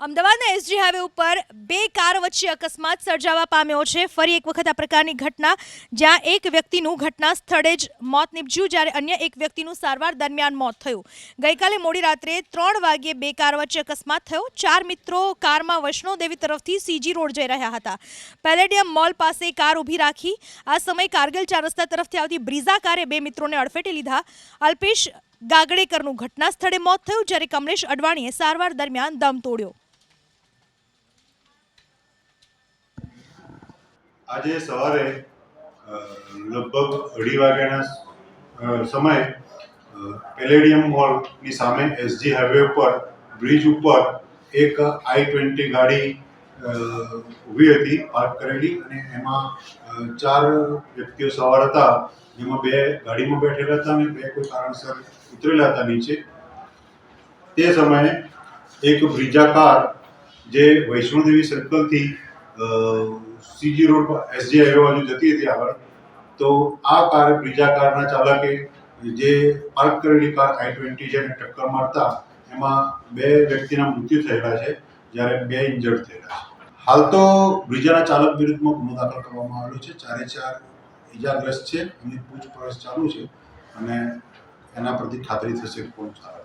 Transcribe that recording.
અમદાવાદના SG highway ઉપર બે કાર વચ્ચે અકસ્માત સર્જાવા પામ્યો છે। ફરી એક વખત આ પ્રકારની ઘટના, જ્યાં એક વ્યક્તિનું ઘટના સ્થળે જ મોત નીપજ્યું, જ્યારે અન્ય એક વ્યક્તિનું સારવાર દરમિયાન મોત થયું। ગઈકાલે મોડી રાત્રે 3 વાગ્યે બે કાર વચ્ચે અકસ્માત થયો। 4 મિત્રો કારમાં વૈષ્ણોદેવી તરફથી સીજી રોડ જઈ રહ્યા હતા। પેલેડિયમ મોલ પાસે કાર ઊભી રાખી આ સમયે કારગિલ 4 રસ્તા તરફથી આવતી બ્રીઝા કારે બે મિત્રોને અડફેટે લીધા। અલ્પેશ ગાગડેકરનું ઘટના સ્થળે મોત થયું, જ્યારે કમલેશ અડવાણીએ સારવાર દરમિયાન દમ તોડ્યો। આજે સવારે લગભગ 2:30 વાગ્યાના સમયે પેલેડિયમ મોલની સામે એસજી હાઈવે ઉપર બ્રિજ ઉપર એક I-20 ગાડી ઊભી હતી, પાર્ક કરેલી, અને એમાં 4 વ્યક્તિઓ સવાર હતા, જેમાં 2 ગાડીમાં બેઠેલા હતા અને 2 કોઈ કારણસર ઉતરેલા હતા નીચે। તે સમયે એક બ્રીઝા કાર જે વૈષ્ણોદેવી સર્કલથી સીજી રોડ પર એસજી હાઈવે બાજુ જતી હતી આગળ, તો આ કાર બ્રીઝા કારના ચાલકે જે પાર્ક કરેલી કાર I-20 છે એને ટક્કર મારતા એમાં 2 વ્યક્તિના મૃત્યુ થયેલા છે, જ્યારે 2 ઇન્જર્ડ થયેલા છે। હાલ તો બ્રીઝાના ચાલક વિરુદ્ધમાં ગુનો દાખલ કરવામાં આવેલો છે। 4 ઇજાગ્રસ્ત છે, એમની પૂછપરછ ચાલુ છે અને એના પરથી ખાતરી થશે કે કોણ ચાલક